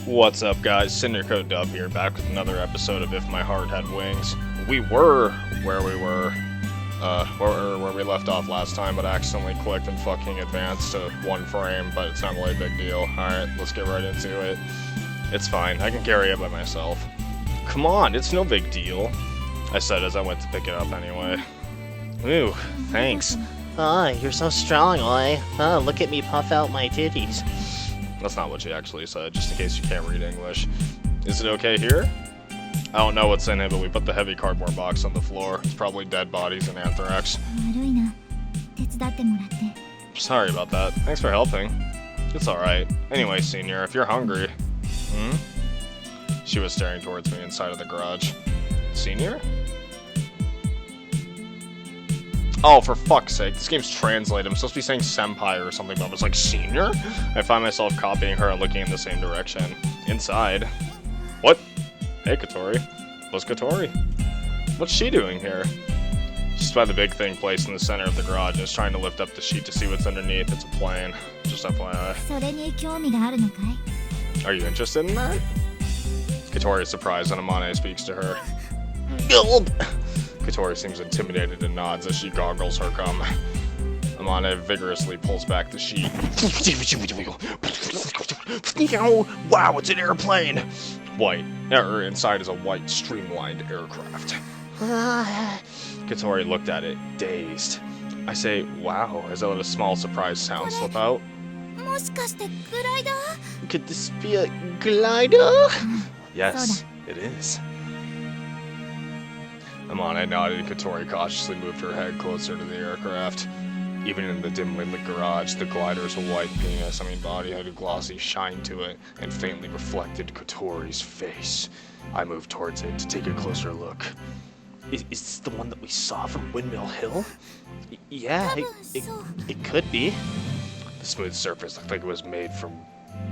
What's up, guys? Syndico Dub here, back with another episode of If My Heart Had Wings. We were where we were, where we left off last time, but accidentally clicked and fucking advanced to one frame, but it's not really a big deal. Alright, let's get right into it. It's fine, I can carry it by myself. Come on, it's no big deal, I said as I went to pick it up anyway. Ooh, thanks. Oh, you're so strong, Oi. Oh, look at me puff out my titties. That's not what she actually said, just in case you can't read English. Is it okay here? I don't know what's in it, but we put the heavy cardboard box on the floor. It's probably dead bodies and anthrax. Sorry about that. Thanks for helping. It's alright. Anyway, Senior, if you're hungry... She was staring towards me inside of the garage. Senior? Oh, for fuck's sake, this game's translated. I'm supposed to be saying senpai or something, but I was like, Senior? I find myself copying her and looking in the same direction. Inside. What? Hey, Kotori. What's Kotori? What's she doing here? She's by the big thing placed in the center of the garage and is trying to lift up the sheet to see what's underneath. It's a plane. Just FYI. Are you interested in that? Kotori is surprised when Amane speaks to her. Gulp! Kotori seems intimidated and nods as she goggles her cum. Amane vigorously pulls back the sheet. Wow, it's an airplane! White. Inside is a white, streamlined aircraft. Kotori looked at it, dazed. I say, wow, as I let a small surprised sound slip out. Could this be a glider? Yes, it is. Amane nodded and Kotori cautiously moved her head closer to the aircraft. Even in the dimly lit garage, the glider's white body had a glossy shine to it and faintly reflected Kotori's face. I moved towards it to take a closer look. Is this the one that we saw from Windmill Hill? Yeah, it could be. The smooth surface looked like it was made from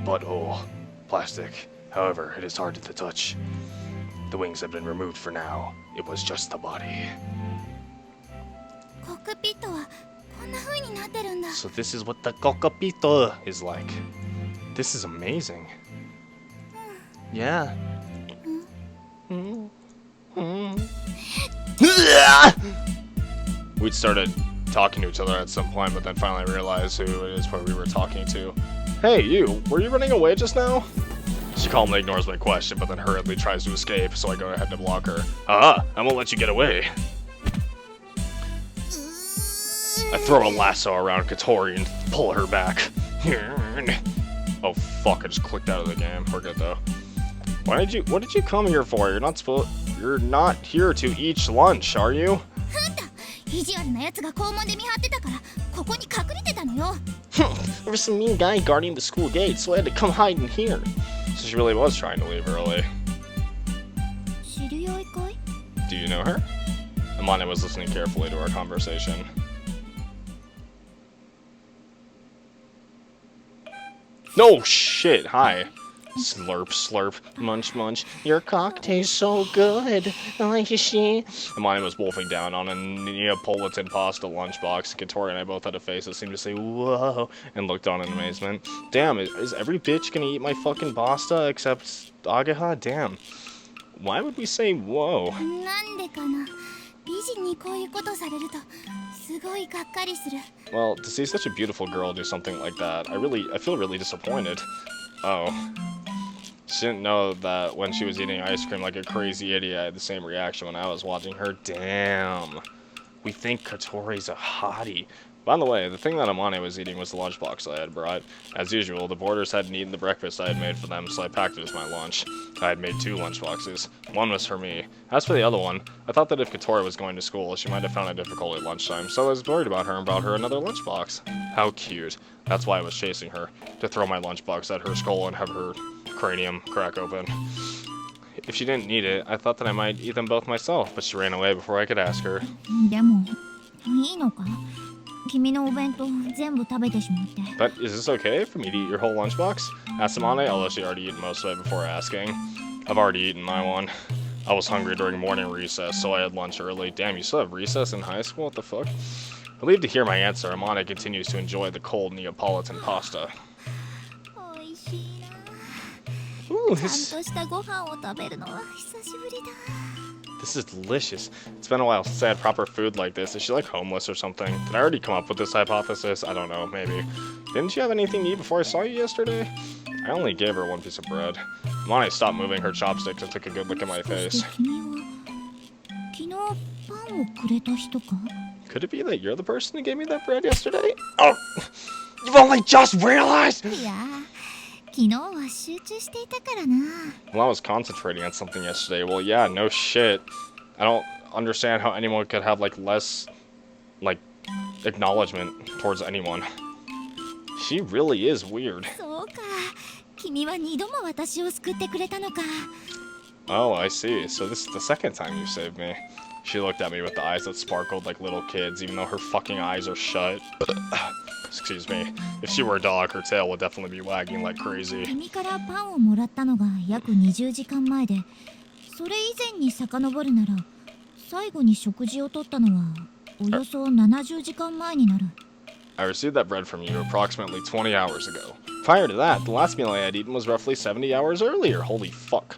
butthole plastic. However, it is hard to touch. The wings have been removed for now. It was just the body. So this is what the cockpit is like. This is amazing. Yeah. We'd started talking to each other at some point, but then finally realized who it is we were talking to. Hey, you! Were you running away just now? She calmly ignores my question, but then hurriedly tries to escape, so I go ahead to block her. I won't let you get away. I throw a lasso around Kotori and pull her back. Oh fuck, I just clicked out of the game. We're good though. What did you come here for? You're not here to eat lunch, are you? There was some mean guy guarding the school gate, so I had to come hide in here. So she really was trying to leave early. Do you know her? Amane was listening carefully to our conversation. No shit, hi. Slurp, slurp, munch, munch. Your cock tastes so good. Amane was wolfing down on a Neapolitan pasta lunchbox. Kotori and I both had a face that seemed to say, whoa, and looked on in amazement. Damn, is every bitch gonna eat my fucking pasta except Agaha? Damn. Why would we say whoa? Well, to see such a beautiful girl do something like that, I feel really disappointed. Oh. She didn't know that when she was eating ice cream like a crazy idiot, I had the same reaction when I was watching her. Damn. We think Kotori's a hottie. By the way, the thing that Amane was eating was the lunchbox I had brought. As usual, the boarders hadn't eaten the breakfast I had made for them, so I packed it as my lunch. I had made 2 lunchboxes. One was for me. As for the other one, I thought that if Kotori was going to school, she might have found it difficult at lunchtime, so I was worried about her and brought her another lunchbox. How cute. That's why I was chasing her, to throw my lunchbox at her skull and have her cranium crack open. If she didn't need it, I thought that I might eat them both myself, but she ran away before I could ask her. But is this okay for me to eat your whole lunchbox? Asked Amane, although she already eaten most of it before asking. I've already eaten my one. I was hungry during morning recess, so I had lunch early. Damn, you still have recess in high school? What the fuck? Relieved to hear my answer, Amane continues to enjoy the cold Neapolitan pasta. Ooh, Ooh, ちゃんとしたご飯を食べるのは久しぶりだ。 this is delicious. It's been a while since I had proper food like this. Is she like homeless or something? Did I already come up with this hypothesis? I don't know, maybe. Didn't you have anything to eat before I saw you yesterday? I only gave her one piece of bread. Amane stopped moving her chopsticks and took a good look at my もしか face. して君は昨日パンをくれた人か？ Could it be that you're the person who gave me that bread yesterday? Oh! You've only just realized! いや昨日は集中していたからな。 Well, I was concentrating on something yesterday. Well, yeah, no shit. I don't understand how anyone could have, like, less, like, acknowledgement towards anyone. She really is weird. そうか、君は2度も私を救ってくれたのか。 Oh, I see. So this is the second time you saved me. She looked at me with the eyes that sparkled like little kids, even though her fucking eyes are shut. Excuse me. If she were a dog, her tail would definitely be wagging like crazy. 君からパンをもらったのが約20時間前で、それ以前に遡るなら、最後に食事をとったのはおよそ70時間前になる。 I received that bread from you approximately 20 hours ago. Prior to that, the last meal I had eaten was roughly 70 hours earlier. Holy fuck.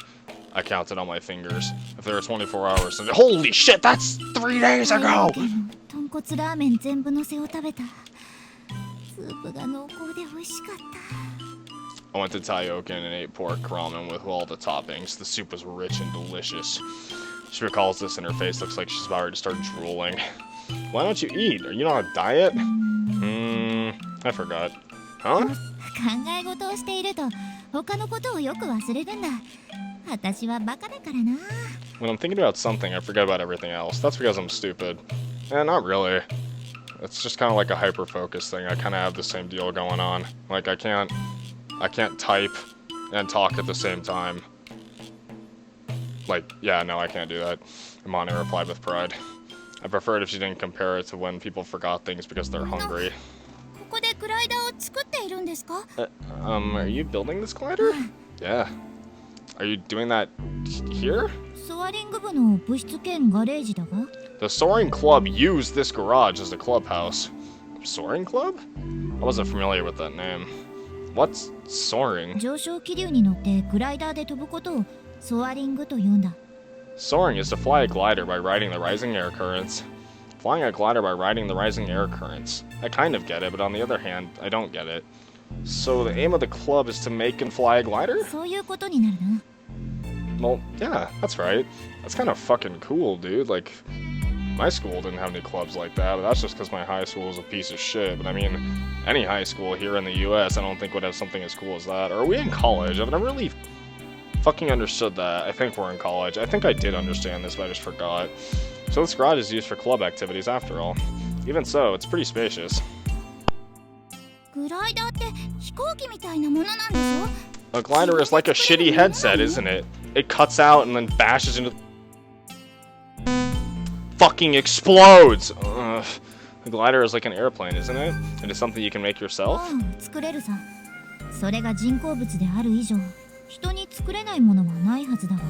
I counted on my fingers. If there were 24 hours, then holy shit, that's 3 days ago! 豚骨ラーメン全部のせを食べた。スープが濃厚で美味しかった。 I went to Taioken and ate pork ramen with all the toppings. The soup was rich and delicious. She recalls this and her face looks like she's about to start drooling. Why don't you eat? Are you on a diet? I forgot. Huh? 考え事をしていると他のことをよく忘れるんだ。私はバカだからな。 When I'm thinking about something, I forget about everything else. That's because I'm stupid. Not really. It's just kind of like a hyper-focus thing. I kind of have the same deal going on. Like, I can't type and talk at the same time. Like, yeah, no, I can't do that. Amane replied with pride. I prefer it if she didn't compare it to when people forgot things because they're hungry. ここでグライダーを作っているんですか？ Are you building this glider? Yeah. Are you doing that here? ソアリング部の部室兼ガレージだが。 The Soaring Club used this garage as a clubhouse. Soaring Club? I wasn't familiar with that name. What's soaring? 上昇気流に乗ってグライダーで飛ぶことをソアリングと言うんだ。 Soaring is to fly a glider by riding the rising air currents. Flying a glider by riding the rising air currents. I kind of get it, but on the other hand, I don't get it. So the aim of the club is to make and fly a glider? そういうことになるな。 Well, yeah, that's right. That's kind of fucking cool, dude. Like, my school didn't have any clubs like that, but that's just because my high school was a piece of shit. But I mean, any high school here in the US, I don't think would have something as cool as that. Or are we in college? I've never really fucking understood that. I think we're in college. I think I did understand this, but I just forgot. So this garage is used for club activities after all. Even so, it's pretty spacious. グライダーって飛行機みたいなものなんでしょ？ A glider is like a shitty headset, isn't it? It cuts out and then bashes into... Fucking explodes! Ugh. A glider is like an airplane, isn't it? It is something you can make yourself? 作れるさ。それが人工物である以上、人に作れないものはないはずだわ。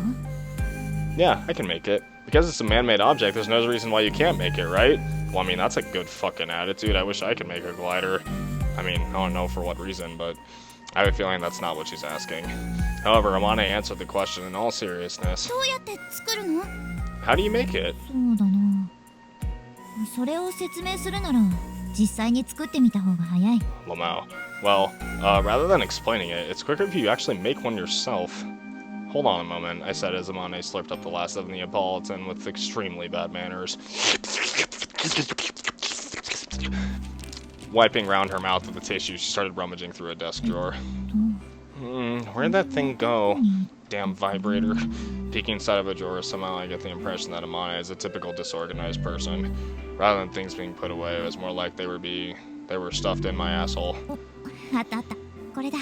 Yeah, I can make it. Because it's a man-made object, there's no reason why you can't make it, right? Well, I mean, that's a good fucking attitude. I wish I could make a glider. I mean, I don't know for what reason, but I have a feeling that's not what she's asking. However, Amane answered the question in all seriousness. どうやって作るの？ How do you make it? そうだな。それを説明するなら、実際に作ってみた方が早い。 Lamau. Well, rather than explaining it, it's quicker if you actually make one yourself. Hold on a moment, I said as Amane slurped up the last of the Neapolitan with extremely bad manners. Wiping around her mouth with the tissue, she started rummaging through a desk drawer. Where'd that thing go? Damn vibrator. Peeking inside of a drawer, somehow I get the impression that Amane is a typical disorganized person. Rather than things being put away, it was more like they were stuffed in my asshole. あったあった。これだ。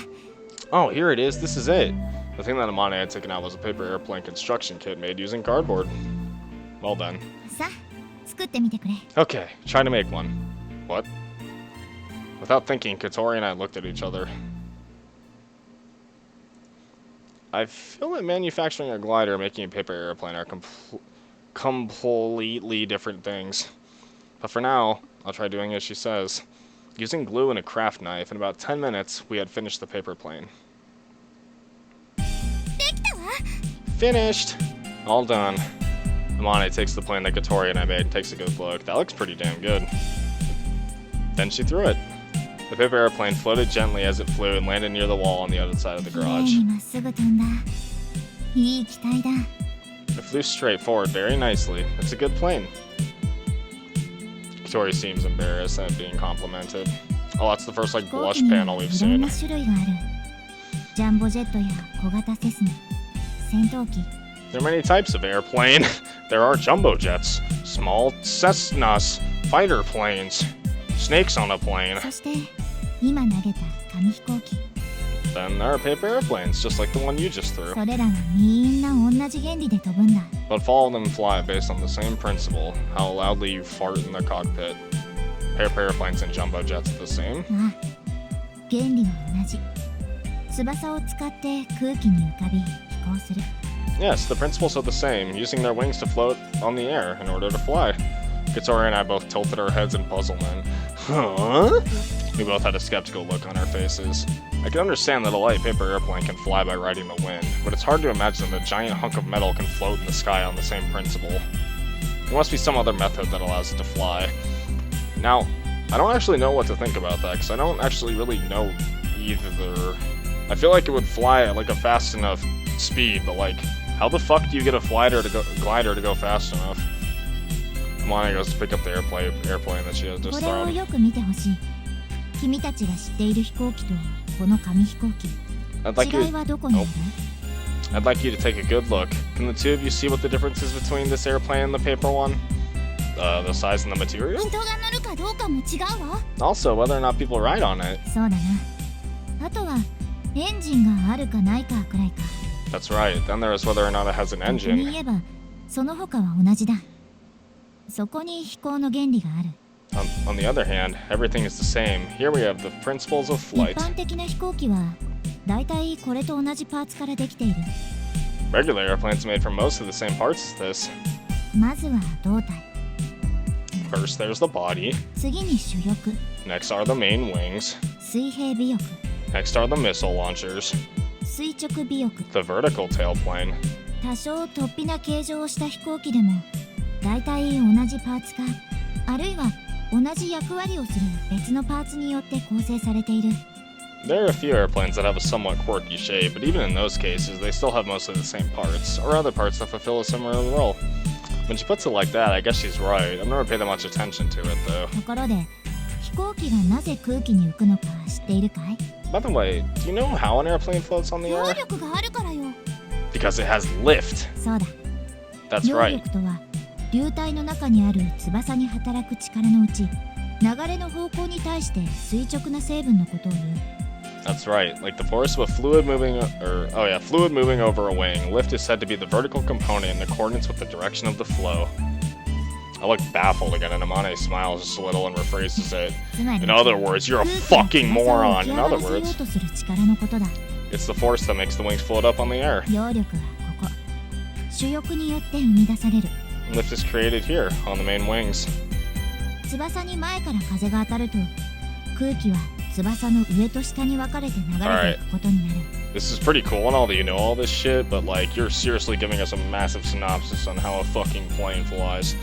Oh, here it is. This is it. The thing that Amane had taken out was a paper airplane construction kit made using cardboard. Well done. さあ、作ってみてくれ。 Okay, try to make one. What? Without thinking, Kotori and I looked at each other. I feel that manufacturing a glider and making a paper airplane are completely different things. But for now, I'll try doing as she says. Using glue and a craft knife, in about 10 minutes, we had finished the paper plane. で finished. All done. Amane takes the plane that Kotori and I made and takes a good look. That looks pretty damn good. Then she threw it. The paper airplane floated gently as it flew and landed near the wall on the other side of the 綺麗 garage. にまっすぐ飛んだ。いい機体だ。 It flew straight forward very nicely. It's a good plane. Kotori seems embarrassed at being complimented. Oh, that's the first like 飛行 blush 機には panel we've いろん seen. な種類がある。ジャンボジェットや小型セスナ、戦闘機、 There are many types of airplane. There are jumbo jets, small Cessnas, fighter planes, snakes on a plane. そして今投げた紙飛行機。 Then there are paper airplanes, just like the one you just threw. それらはみんな同じ原理で飛ぶんだ。 But all of them fly based on the same principle, how loudly you fart in the cockpit. Paper airplanes and jumbo jets are the same. ああ、原理は同じ。翼を使って空気に浮かび飛行する。 Yes, the principles are the same, using their wings to float on the air in order to fly. Kotori and I both tilted our heads in puzzlement. Huh? We both had a skeptical look on our faces. I can understand that a light paper airplane can fly by riding the wind, but it's hard to imagine that a giant hunk of metal can float in the sky on the same principle. There must be some other method that allows it to fly. Now, I don't actually know what to think about that, because I don't actually really know either. I feel like it would fly at like a fast enough speed, but like, how the fuck do you get a glider to go fast enough? Amane goes to pick up the airplane that she has こ just れを thrown. よく見てほしい。君たちが知っている飛行機とこの紙飛行機。 I'd like 違い you, はどこにある？ I'd like you to take a good look. Can the two of you see what the difference is between this airplane and the paper one? The size and the material? 人が乗るかどうかも違うわ。 Also, whether or not people ride on it. そうだな。あとはエンジンがあるかないかくらいか。 That's right. Then there is whether or not it has an 逆に engine. 言えばその他は同じだ。そこに飛行の原理がある。 On the other hand, everything is the same. Here we have the principles of 一 flight. 般的な飛行機はだいたいこれと同じパーツからできている。 Regular airplanes made from most of the same parts as this. まずは胴体、 First, there's the body. 次に主翼、 Next are the main wings. 水平尾翼、 Next are the missile launchers. 垂直尾翼。 The vertical tailplane. 多少突飛な形状をした飛行機でもだいたい同じパーツか、あるいは同じ役割をする別のパーツによって構成されている。 There are a few airplanes that have a somewhat quirky shape, but even in those cases, they still have mostly the same parts, or other parts that fulfill a similar role. When she puts it like that, I guess she's right. I've never paid that much attention to it, though. ところで飛行機がなぜ空気に浮くのか知っているかい？ By the way, do you know how an airplane floats on the 揚 air? 力があるからよ。 Because it has lift. そうだ。 That's 揚 right. 力とは流体の中にある翼に働く力のうち流れの方向に対して垂直な成分のことを言う。 That's right. Like the force of a fluid moving over a wing. Lift is said to be the vertical component in accordance with the direction of the flow. I look baffled again, and Amane smiles just a little and rephrases it. つまり In other words, you're a 空気 fucking の翼を moron. 浮き In 上が other らせよう words, とする力のことだ。 it's the force that makes the wings float up on the air. 揚力はここ。主翼によって生み出される。 Lift is created here on the main wings. 翼に前から風が当たると空気は翼の上と下に分かれて流れていくことになる。 This is pretty cool and all that you know all this shit, but like you're seriously giving us a massive synopsis on how a fucking plane flies.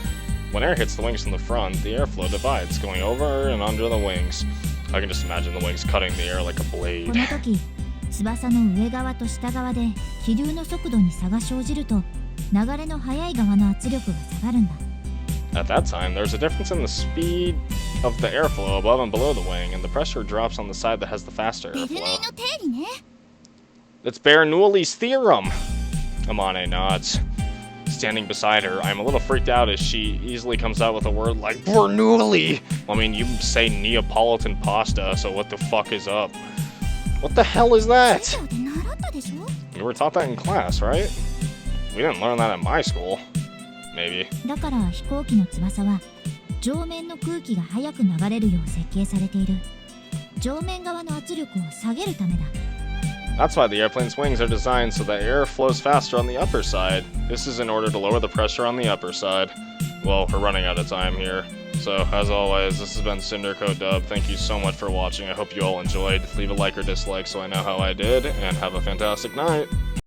When air hits the wings from the front, the airflow divides, going over and under the wings. I can just imagine the wings cutting the air like a こ blade. の時翼の上側と下側で気流の速度に差が生じると流れの速い側の圧力が下がるんだ。 At that time, there's a difference in the speed of the airflow above and below the wing, and the pressure drops on the side that has the faster ベルヌイ airflow. の定理ね。 It's Bernoulli's theorem! Amane nods. Standing beside her, I'm a little freaked out as she easily comes out with a word like Bernoulli! I mean, you say Neapolitan pasta, so what the fuck is up? What the hell is that? 授業で習ったでしょ。 You were taught that in class, right? We didn't learn that in my school. Maybe. だから飛行機の翼は上面の空気が速く流れるよう設計されている。上面側の圧力を下げるためだ。 That's why the airplane's wings are designed so that air flows faster on the upper side. This is in order to lower the pressure on the upper side. Well, we're running out of time here. So, as always, this has been Cinderco Dub. Thank you so much for watching. I hope you all enjoyed. Leave a like or dislike so I know how I did, and have a fantastic night.